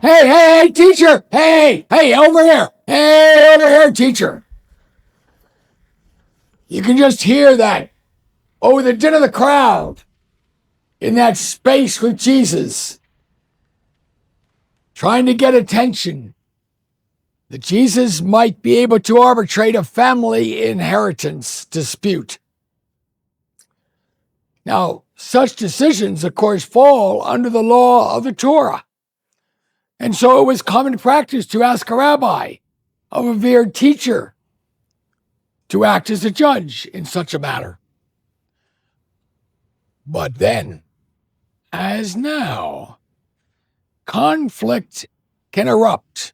Hey, teacher! Hey, over here! Hey, over here, teacher! You can just hear that over the din of the crowd in that space with Jesus, trying to get attention, that Jesus might be able to arbitrate a family inheritance dispute. Now, such decisions, of course, fall under the law of the Torah. And so it was common practice to ask a rabbi, a revered teacher, to act as a judge in such a matter. But then, as now, conflict can erupt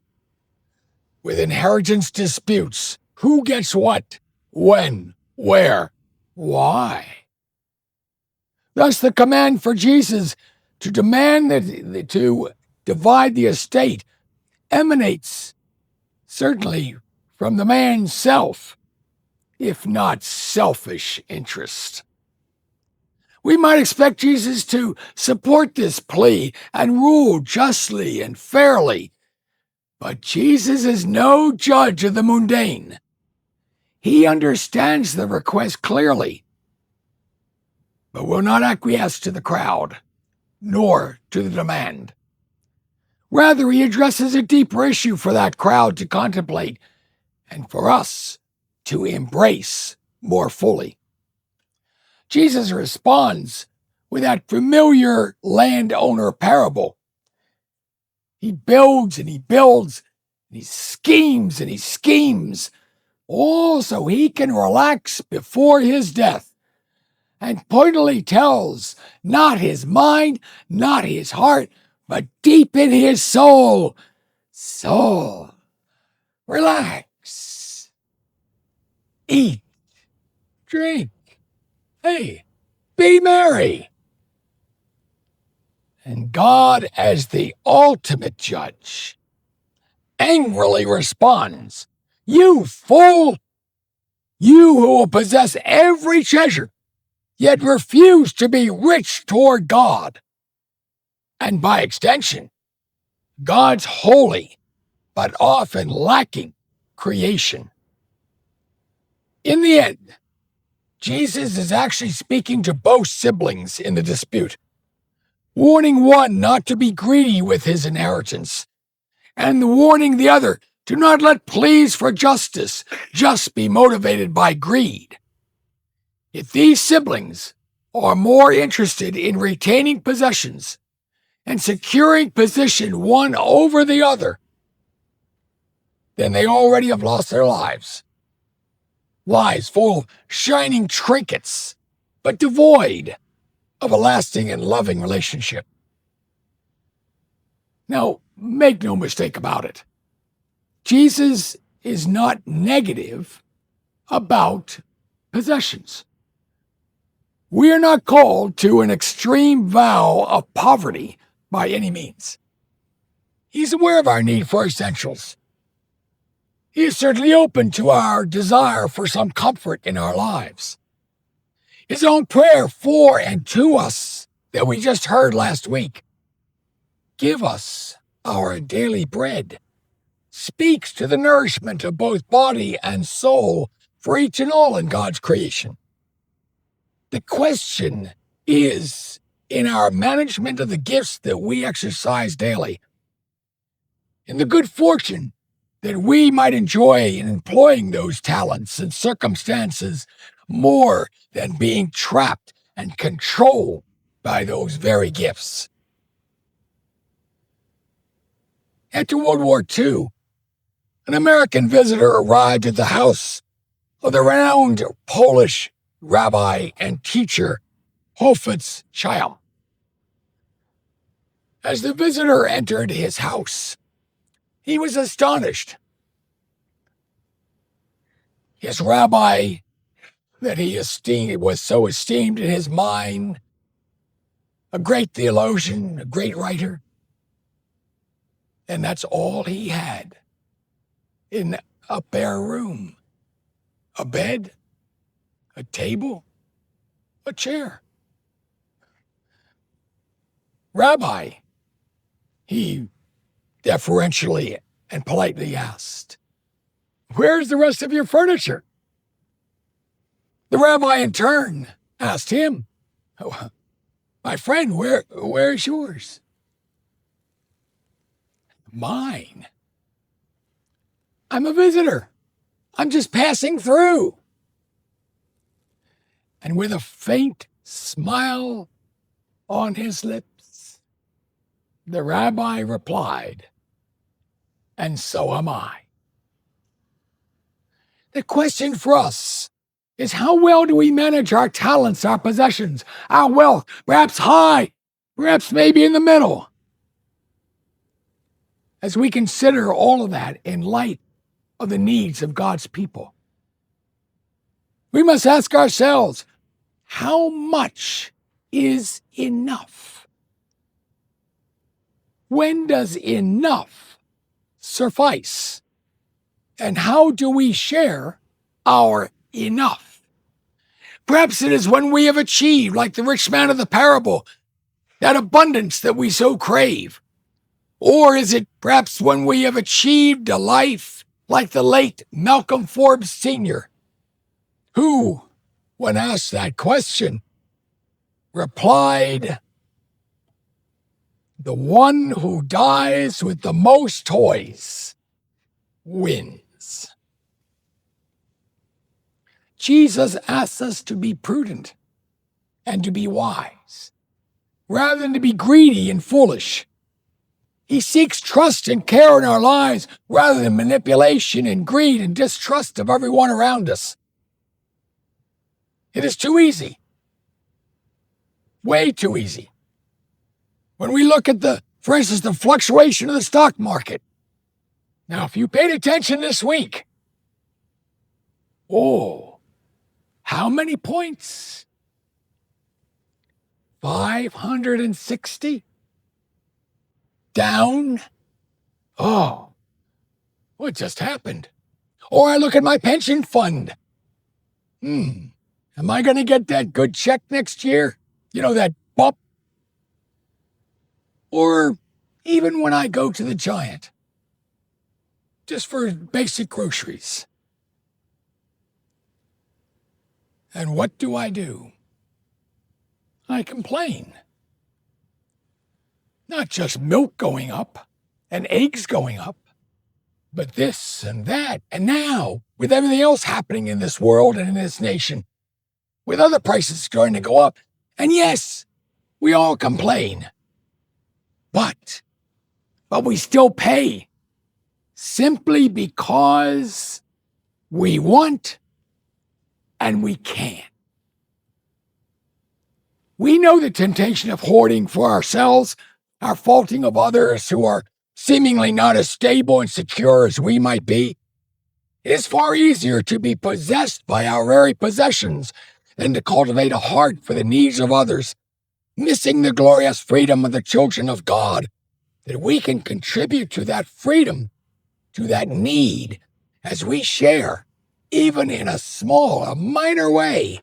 with inheritance disputes. Who gets what, when, where, why? Thus, the command for Jesus to demand to divide the estate emanates certainly from the man's self, if not selfish interest. We might expect Jesus to support this plea and rule justly and fairly, but Jesus is no judge of the mundane. He understands the request clearly, but will not acquiesce to the crowd, nor to the demand. Rather, he addresses a deeper issue for that crowd to contemplate and for us to embrace more fully. Jesus responds with that familiar landowner parable. He builds and he builds, and he schemes, all so he can relax before his death, and pointedly tells not his mind, not his heart, but deep in his soul, relax, eat, drink, hey, be merry. And God, as the ultimate judge, angrily responds, "You fool! You who will possess every treasure, yet refuse to be rich toward God, and by extension, God's holy but often lacking creation." In the end, Jesus is actually speaking to both siblings in the dispute, warning one not to be greedy with his inheritance, and warning the other to not let pleas for justice just be motivated by greed. If these siblings are more interested in retaining possessions and securing position one over the other, then they already have lost their lives. Lives full of shining trinkets, but devoid of a lasting and loving relationship. Now, make no mistake about it. Jesus is not negative about possessions. We are not called to an extreme vow of poverty by any means. He's aware of our need for essentials. He is certainly open to our desire for some comfort in our lives. His own prayer for and to us that we just heard last week, "Give us our daily bread," speaks to the nourishment of both body and soul for each and all in God's creation. The question is in our management of the gifts that we exercise daily, in the good fortune that we might enjoy in employing those talents and circumstances more than being trapped and controlled by those very gifts. After World War II, an American visitor arrived at the house of the renowned Polish rabbi and teacher Hofetz Chaim. As the visitor entered his house, he was astonished. His rabbi that he was so esteemed in his mind, a great theologian, a great writer, and that's all he had in a bare room: a bed, a table, a chair. "Rabbi," he deferentially and politely asked. "Where's the rest of your furniture?" The rabbi in turn asked him, "Oh, my friend, where's yours?" "Mine? I'm a visitor. I'm just passing through." And with a faint smile on his lips, the rabbi replied, "And so am I." The question for us is, how well do we manage our talents, our possessions, our wealth, perhaps high, perhaps maybe in the middle? As we consider all of that in light of the needs of God's people, we must ask ourselves, how much is enough? When does enough suffice? And how do we share our enough? Perhaps it is when we have achieved, like the rich man of the parable, that abundance that we so crave. Or is it perhaps when we have achieved a life like the late Malcolm Forbes Sr., who, when asked that question, replied, "The one who dies with the most toys wins." Jesus asks us to be prudent and to be wise, rather than to be greedy and foolish. He seeks trust and care in our lives rather than manipulation and greed and distrust of everyone around us. It is too easy, way too easy. When we look at for instance, the fluctuation of the stock market. Now, if you paid attention this week, how many points? 560? Down? What just happened? Or I look at my pension fund. Am I going to get that good check next year? That bump? Or even when I go to the Giant, just for basic groceries. And what do? I complain. Not just milk going up and eggs going up, but this and that. And now, with everything else happening in this world and in this nation, with other prices starting to go up, and yes, we all complain. But we still pay simply because we want and we can. We know the temptation of hoarding for ourselves, our faulting of others who are seemingly not as stable and secure as we might be. It is far easier to be possessed by our very possessions than to cultivate a heart for the needs of others, missing the glorious freedom of the children of God, that we can contribute to that freedom, to that need, as we share, even in a minor way,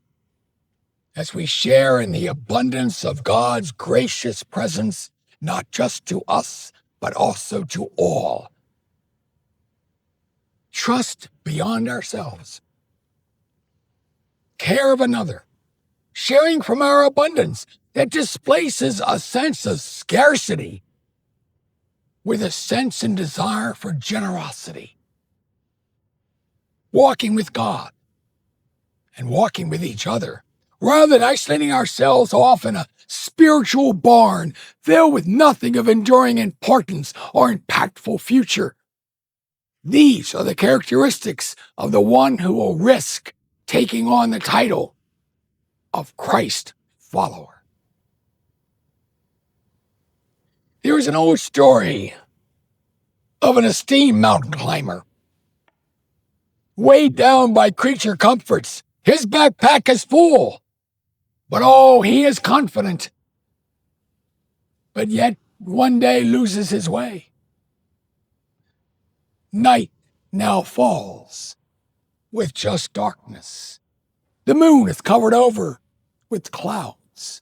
as we share in the abundance of God's gracious presence, not just to us, but also to all. Trust beyond ourselves. Care of another. Sharing from our abundance that displaces a sense of scarcity with a sense and desire for generosity. Walking with God and walking with each other, rather than isolating ourselves off in a spiritual barn filled with nothing of enduring importance or impactful future. These are the characteristics of the one who will risk taking on the title of Christ follower. There is an old story of an esteemed mountain climber. Weighed down by creature comforts, his backpack is full, but he is confident. But yet one day loses his way. Night now falls with just darkness. The moon is covered over with clouds.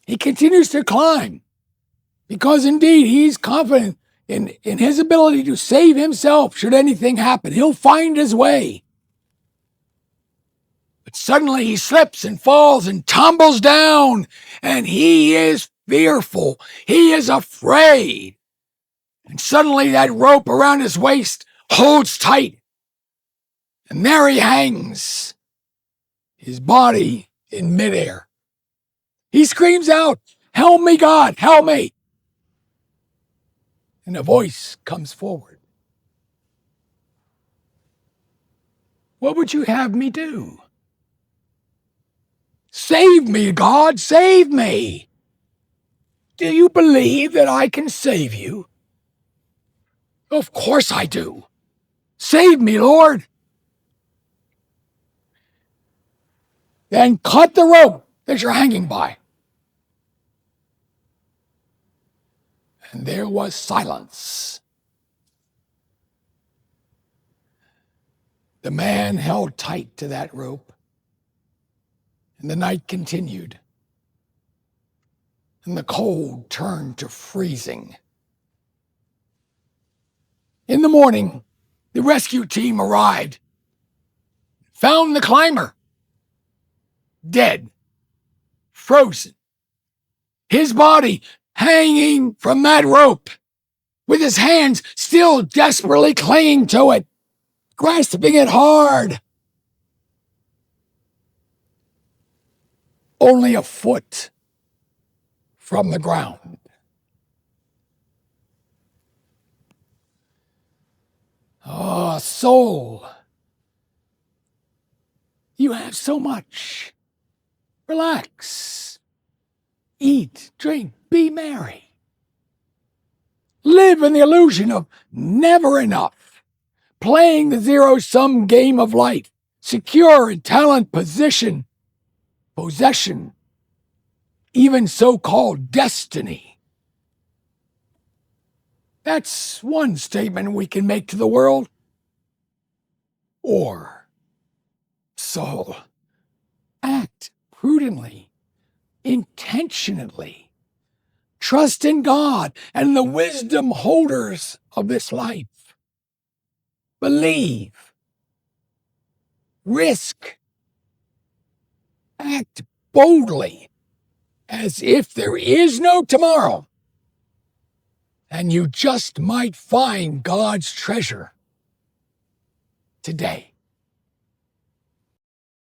He continues to climb, because indeed he's confident in his ability to save himself should anything happen. He'll find his way. But suddenly he slips and falls and tumbles down, and he is fearful. He is afraid. And suddenly that rope around his waist holds tight, and there he hangs, his body in midair. He screams out, "Help me, God, help me!" And a voice comes forward. "What would you have me do?" "Save me, God, save me!" "Do you believe that I can save you?" "Of course I do. Save me, Lord." "Then cut the rope that you're hanging by." And there was silence. The man held tight to that rope, and the night continued, and the cold turned to freezing. In the morning, the rescue team arrived, found the climber dead, frozen, his body hanging from that rope, with his hands still desperately clinging to it, grasping it hard. Only a foot from the ground. Oh, soul, you have so much. Relax. Eat, drink, be merry. Live in the illusion of never enough, playing the zero-sum game of life, secure in talent, position, possession, even so-called destiny. That's one statement we can make to the world. Or, soul, act prudently, intentionally. Trust in God and the wisdom holders of this life. Believe. Risk. Act boldly, as if there is no tomorrow, and you just might find God's treasure today.